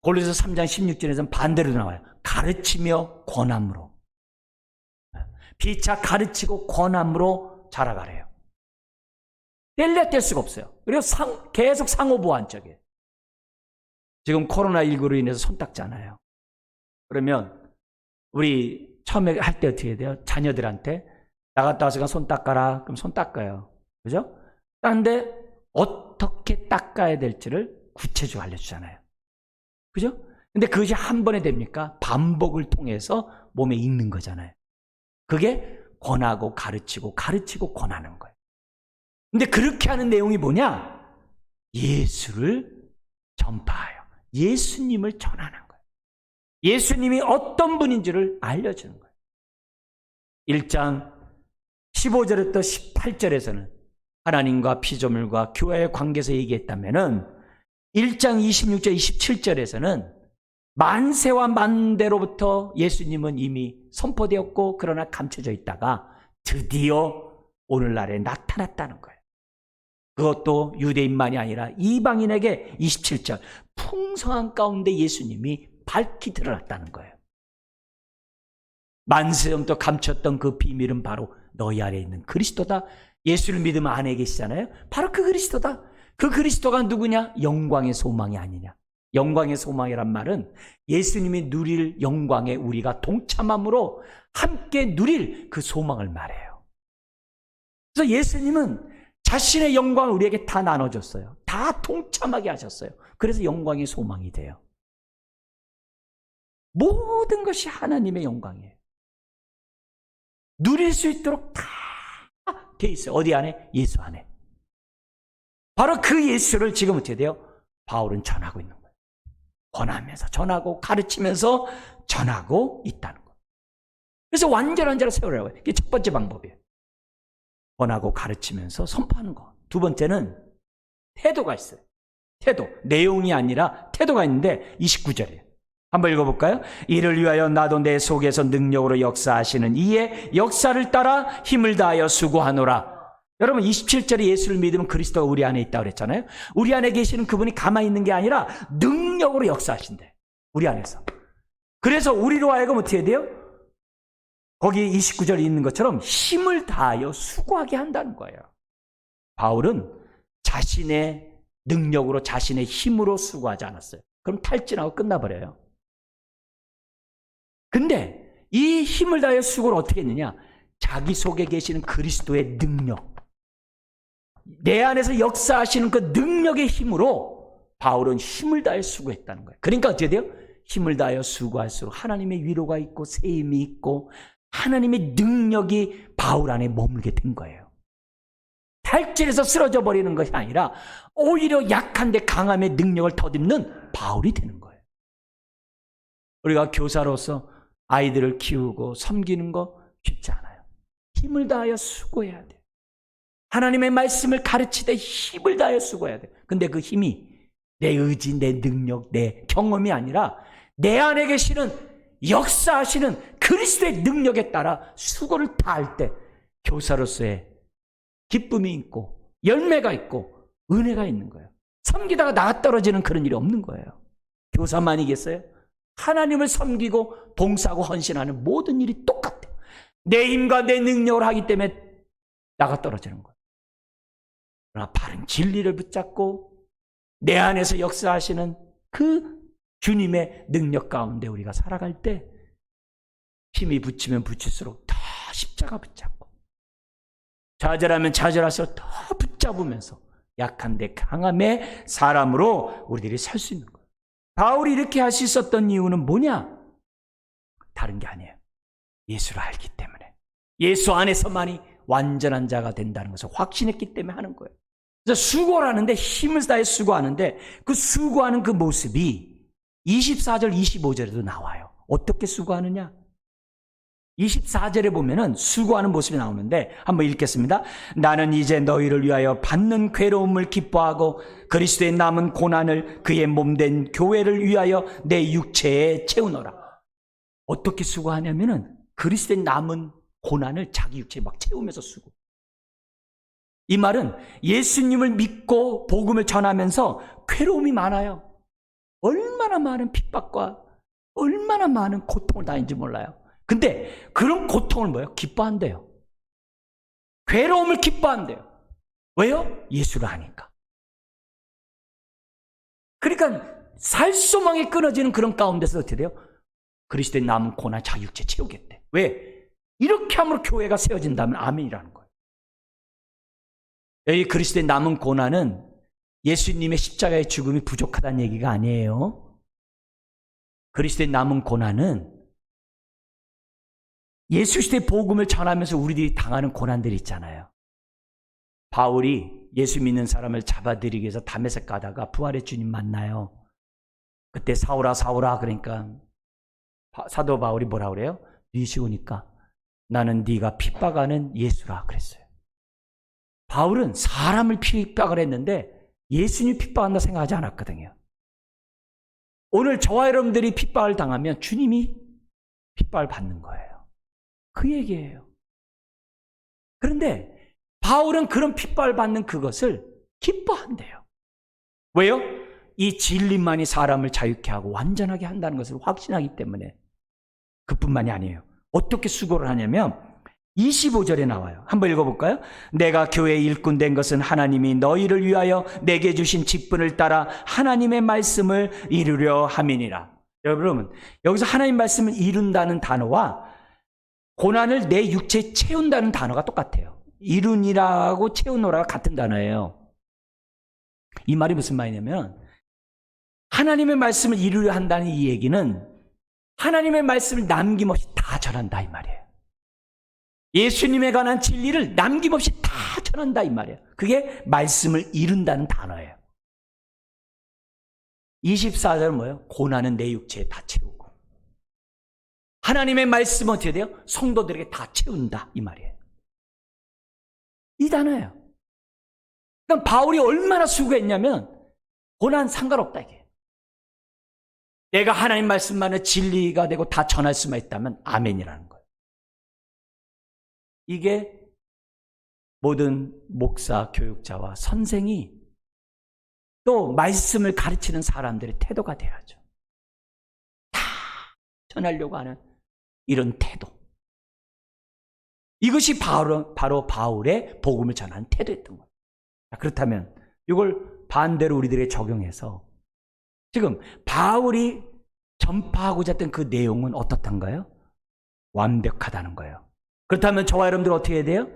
골로새 3장 16절에서는 반대로 나와요. 가르치며 권함으로. 피차 가르치고 권함으로 자라가래요. 뗄 수가 없어요. 그리고 계속 상호보완적이에요. 지금 코로나19로 인해서 손 닦잖아요. 그러면 우리 처음에 할 때 어떻게 해야 돼요? 자녀들한테 나갔다 와서 손 닦아라. 그럼 손 닦아요. 그죠? 그런데 어떻게 닦아야 될지를 구체적으로 알려주잖아요. 그죠? 근데 그것이 한 번에 됩니까? 반복을 통해서 몸에 익는 거잖아요. 그게 권하고 가르치고 권하는 거예요. 근데 그렇게 하는 내용이 뭐냐? 예수를 전파하여 예수님을 전하는 거예요. 예수님이 어떤 분인지를 알려주는 거예요. 1장 15절부터 18절에서는 하나님과 피조물과 교회의 관계에서 얘기했다면은 1장 26절 27절에서는 만세와 만대로부터 예수님은 이미 선포되었고 그러나 감춰져 있다가 드디어 오늘날에 나타났다는 거예요. 그것도 유대인만이 아니라 이방인에게 27절 풍성한 가운데 예수님이 밝히 드러났다는 거예요. 만세부터 감췄던 그 비밀은 바로 너희 안에 있는 그리스도다. 예수를 믿으면 안에 계시잖아요. 바로 그 그리스도다. 그 그리스도가 누구냐? 영광의 소망이 아니냐. 영광의 소망이란 말은 예수님이 누릴 영광에 우리가 동참함으로 함께 누릴 그 소망을 말해요. 그래서 예수님은 자신의 영광을 우리에게 다 나눠줬어요. 다 동참하게 하셨어요. 그래서 영광의 소망이 돼요. 모든 것이 하나님의 영광이에요. 누릴 수 있도록 다 돼 있어요. 어디 안에? 예수 안에. 바로 그 예수를 지금 어떻게 돼요? 바울은 전하고 있는 거예요. 권하면서 전하고 가르치면서 전하고 있다는 거예요. 그래서 완전한 자로 세우라고 해요. 이게 첫 번째 방법이에요. 권하고 가르치면서 선포하는 거. 두 번째는 태도가 있어요. 태도. 내용이 아니라 태도가 있는데 29절이에요. 한번 읽어볼까요? 이를 위하여 나도 내 속에서 능력으로 역사하시는 이의 역사를 따라 힘을 다하여 수고하노라. 여러분 27절에 예수를 믿으면 그리스도가 우리 안에 있다고 그랬잖아요. 우리 안에 계시는 그분이 가만히 있는 게 아니라 능력으로 역사하신대. 우리 안에서. 그래서 우리로 하여금 어떻게 해야 돼요? 거기 29절에 있는 것처럼 힘을 다하여 수고하게 한다는 거예요. 바울은 자신의 능력으로 자신의 힘으로 수고하지 않았어요. 그럼 탈진하고 끝나버려요. 근데 이 힘을 다하여 수고를 어떻게 했느냐? 자기 속에 계시는 그리스도의 능력, 내 안에서 역사하시는 그 능력의 힘으로 바울은 힘을 다하여 수고했다는 거예요. 그러니까 어떻게 돼요? 힘을 다하여 수고할수록 하나님의 위로가 있고 세임이 있고 하나님의 능력이 바울 안에 머물게 된 거예요. 탈진해서 쓰러져 버리는 것이 아니라 오히려 약한데 강함의 능력을 덧입는 바울이 되는 거예요. 우리가 교사로서 아이들을 키우고 섬기는 거 쉽지 않아요. 힘을 다하여 수고해야 돼요. 하나님의 말씀을 가르치되 힘을 다하여 수고해야 돼요. 근데 그 힘이 내 의지, 내 능력, 내 경험이 아니라 내 안에 계시는 역사하시는 그리스도의 능력에 따라 수고를 다할 때 교사로서의 기쁨이 있고 열매가 있고 은혜가 있는 거예요. 섬기다가 나가 떨어지는 그런 일이 없는 거예요. 교사만이겠어요? 하나님을 섬기고 봉사하고 헌신하는 모든 일이 똑같아요. 내 힘과 내 능력을 하기 때문에 나가 떨어지는 거예요. 그러나 바른 진리를 붙잡고 내 안에서 역사하시는 그 주님의 능력 가운데 우리가 살아갈 때 힘이 붙이면 붙일수록 더 십자가 붙잡고 좌절하면 좌절할수록 더 붙잡으면서 약한데 강함의 사람으로 우리들이 살 수 있는 거예요. 바울이 이렇게 할 수 있었던 이유는 뭐냐? 다른 게 아니에요. 예수를 알기 때문에. 예수 안에서만이 완전한 자가 된다는 것을 확신했기 때문에 하는 거예요. 그래서 수고를 하는데 힘을 다해 수고하는데 그 수고하는 그 모습이 24절 25절에도 나와요. 어떻게 수고하느냐? 24절에 보면은 수고하는 모습이 나오는데 한번 읽겠습니다. 나는 이제 너희를 위하여 받는 괴로움을 기뻐하고 그리스도의 남은 고난을 그의 몸된 교회를 위하여 내 육체에 채우노라. 어떻게 수고하냐면은 그리스도의 남은 고난을 자기 육체에 막 채우면서 수고. 이 말은 예수님을 믿고 복음을 전하면서 괴로움이 많아요. 얼마나 많은 핍박과 얼마나 많은 고통을 당했는지 몰라요. 근데 그런 고통을 뭐예요? 기뻐한대요. 괴로움을 기뻐한대요. 왜요? 예수를 아니까. 그러니까 살 소망이 끊어지는 그런 가운데서 어떻게 돼요? 그리스도의 남은 고난 자기 육체 채우겠대. 왜? 이렇게 함으로 교회가 세워진다면 아멘이라는 거예요. 여기 그리스도의 남은 고난은 예수님의 십자가의 죽음이 부족하다는 얘기가 아니에요. 그리스도의 남은 고난은 예수 그리스도의 복음을 전하면서 우리들이 당하는 고난들이 있잖아요. 바울이 예수 믿는 사람을 잡아들이기 위해서 다메섹 가다가 부활의 주님 만나요. 그때 사울아 사울아 그러니까 사도 바울이 뭐라 그래요? 네시오니까 나는 네가 핍박하는 예수라 그랬어요. 바울은 사람을 핍박을 했는데 예수님 핍박한다 생각하지 않았거든요. 오늘 저와 여러분들이 핍박을 당하면 주님이 핍박을 받는 거예요. 그 얘기예요. 그런데 바울은 그런 핍박을 받는 그것을 기뻐한대요. 왜요? 이 진리만이 사람을 자유케 하고 완전하게 한다는 것을 확신하기 때문에. 그뿐만이 아니에요. 어떻게 수고를 하냐면 25절에 나와요. 한번 읽어볼까요? 내가 교회의 일꾼 된 것은 하나님이 너희를 위하여 내게 주신 직분을 따라 하나님의 말씀을 이루려 함이니라. 여러분, 여기서 하나님 말씀을 이룬다는 단어와 고난을 내 육체에 채운다는 단어가 똑같아요. 이룬이라고 채우노라가 같은 단어예요. 이 말이 무슨 말이냐면 하나님의 말씀을 이루려 한다는 이 얘기는 하나님의 말씀을 남김없이 다 전한다 이 말이에요. 예수님에 관한 진리를 남김없이 다 전한다 이 말이에요. 그게 말씀을 이룬다는 단어예요. 24절은 뭐예요? 고난은 내 육체에 다 채우고 하나님의 말씀은 어떻게 돼요? 성도들에게 다 채운다 이 말이에요. 이 단어예요. 그러니까 바울이 얼마나 수고했냐면 고난 상관없다 이게. 내가 하나님 말씀만의 진리가 되고 다 전할 수만 있다면 아멘이라는 거예요. 이게 모든 목사, 교육자와 선생이 또 말씀을 가르치는 사람들의 태도가 돼야죠. 다 전하려고 하는 이런 태도. 이것이 바로 바울의 복음을 전하는 태도였던 거예요. 그렇다면 이걸 반대로 우리들에게 적용해서 지금 바울이 전파하고자 했던 그 내용은 어떻단가요? 완벽하다는 거예요. 그렇다면 저와 여러분들 어떻게 해야 돼요?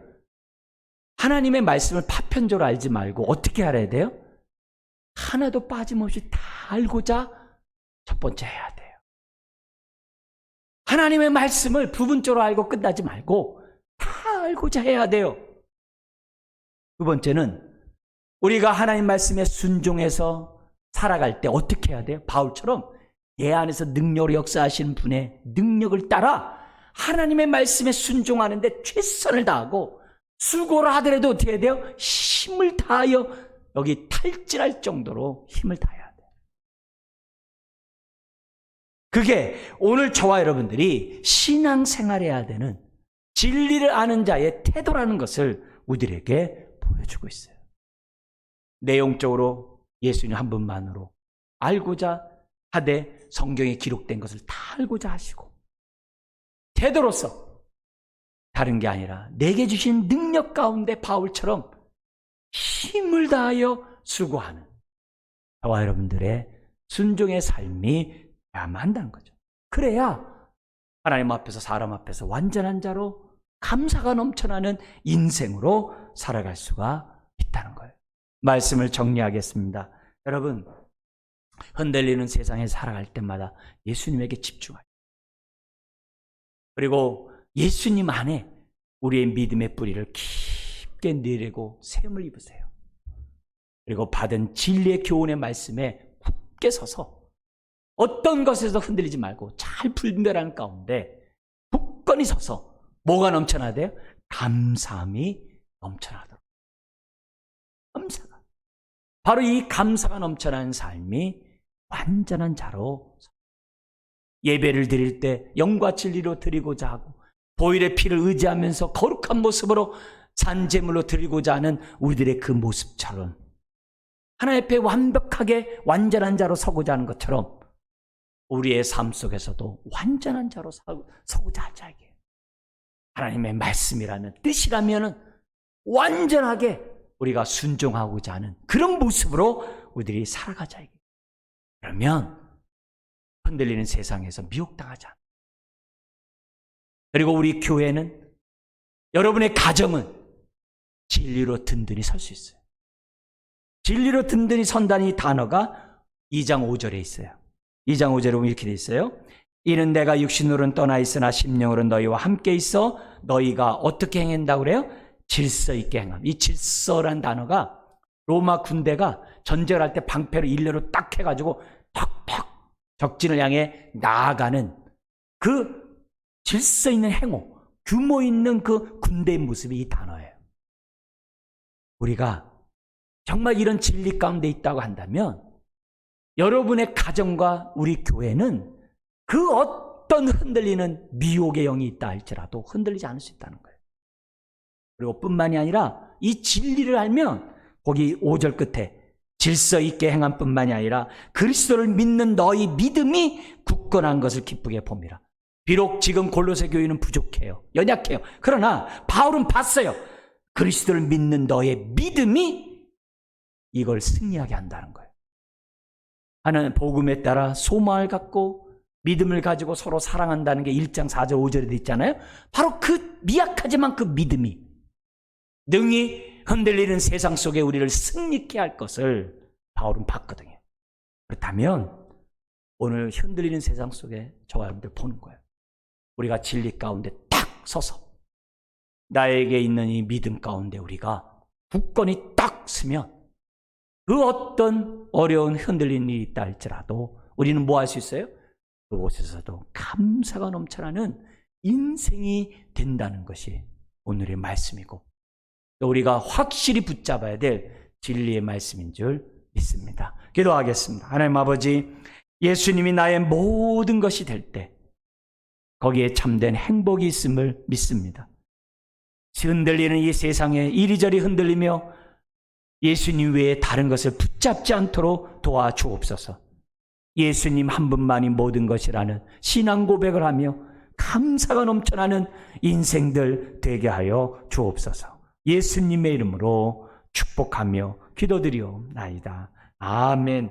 하나님의 말씀을 파편적으로 알지 말고 어떻게 알아야 돼요? 하나도 빠짐없이 다 알고자 첫 번째 해야 돼요. 하나님의 말씀을 부분적으로 알고 끝나지 말고 다 알고자 해야 돼요. 두 번째는 우리가 하나님 말씀에 순종해서 살아갈 때 어떻게 해야 돼요? 바울처럼 내 안에서 능력으로 역사하시는 분의 능력을 따라 하나님의 말씀에 순종하는데 최선을 다하고 수고를 하더라도 어떻게 해야 돼요? 힘을 다하여 여기 탈진할 정도로 힘을 다해야 돼요. 그게 오늘 저와 여러분들이 신앙생활해야 되는 진리를 아는 자의 태도라는 것을 우리들에게 보여주고 있어요. 내용적으로 예수님 한 분만으로 알고자 하되 성경에 기록된 것을 다 알고자 하시고 태도로서 다른 게 아니라 내게 주신 능력 가운데 바울처럼 힘을 다하여 수고하는 저와 여러분들의 순종의 삶이 되어야만 한다는 거죠. 그래야 하나님 앞에서 사람 앞에서 완전한 자로 감사가 넘쳐나는 인생으로 살아갈 수가 있다는 거예요. 말씀을 정리하겠습니다. 여러분, 흔들리는 세상에 살아갈 때마다 예수님에게 집중하세요. 그리고 예수님 안에 우리의 믿음의 뿌리를 깊게 내리고 세움을 입으세요. 그리고 받은 진리의 교훈의 말씀에 굳게 서서 어떤 것에서 흔들리지 말고 잘 분별하는 가운데 굳건히 굳건히 서서 뭐가 넘쳐나야 돼요? 감사함이 넘쳐나도록. 감사가. 바로 이 감사가 넘쳐나는 삶이 완전한 자로, 예배를 드릴 때 영과 진리로 드리고자 하고 보혈의 피를 의지하면서 거룩한 모습으로 산제물로 드리고자 하는 우리들의 그 모습처럼 하나님 앞에 완벽하게 완전한 자로 서고자 하는 것처럼 우리의 삶 속에서도 완전한 자로 서고자 하자. 이게 하나님의 말씀이라면, 뜻이라면 완전하게 우리가 순종하고자 하는 그런 모습으로 우리들이 살아가자. 이게. 그러면 흔들리는 세상에서 미혹당하지 않아. 그리고 우리 교회는, 여러분의 가정은 진리로 든든히 설 수 있어요. 진리로 든든히 선다는 이 단어가 2장 5절에 있어요. 2장 5절에 보면 이렇게 돼 있어요. 이는 내가 육신으로는 떠나 있으나 심령으로는 너희와 함께 있어 너희가 어떻게 행한다고 그래요? 질서 있게 행함. 이 질서란 단어가 로마 군대가 전쟁을 할 때 방패로 일렬로 딱 해가지고 턱턱 적진을 향해 나아가는 그 질서 있는 행호, 규모 있는 그 군대의 모습이 이 단어예요. 우리가 정말 이런 진리 가운데 있다고 한다면 여러분의 가정과 우리 교회는 그 어떤 흔들리는 미혹의 영이 있다 할지라도 흔들리지 않을 수 있다는 거예요. 그리고 뿐만이 아니라 이 진리를 알면 거기 5절 끝에 질서 있게 행한 뿐만이 아니라 그리스도를 믿는 너희 믿음이 굳건한 것을 기쁘게 봅니다. 비록 지금 골로새 교회는 부족해요. 연약해요. 그러나 바울은 봤어요. 그리스도를 믿는 너의 믿음이 이걸 승리하게 한다는 거예요. 하나는 복음에 따라 소망을 갖고 믿음을 가지고 서로 사랑한다는 게 1장 4절 5절에 돼 있잖아요. 바로 그 미약하지만 그 믿음이 능히 흔들리는 세상 속에 우리를 승리케 할 것을 바울은 봤거든요. 그렇다면 오늘 흔들리는 세상 속에 저와 여러분들 보는 거예요. 우리가 진리 가운데 딱 서서 나에게 있는 이 믿음 가운데 우리가 굳건히 딱 서면 그 어떤 어려운 흔들리는 일이 있다 할지라도 우리는 뭐 할 수 있어요? 그곳에서도 감사가 넘쳐나는 인생이 된다는 것이 오늘의 말씀이고 또 우리가 확실히 붙잡아야 될 진리의 말씀인 줄 믿습니다. 기도하겠습니다. 하나님 아버지, 예수님이 나의 모든 것이 될 때 거기에 참된 행복이 있음을 믿습니다. 흔들리는 이 세상에 이리저리 흔들리며 예수님 외에 다른 것을 붙잡지 않도록 도와주옵소서. 예수님 한 분만이 모든 것이라는 신앙 고백을 하며 감사가 넘쳐나는 인생들 되게 하여 주옵소서. 예수님의 이름으로 축복하며 기도드리옵나이다. 아멘.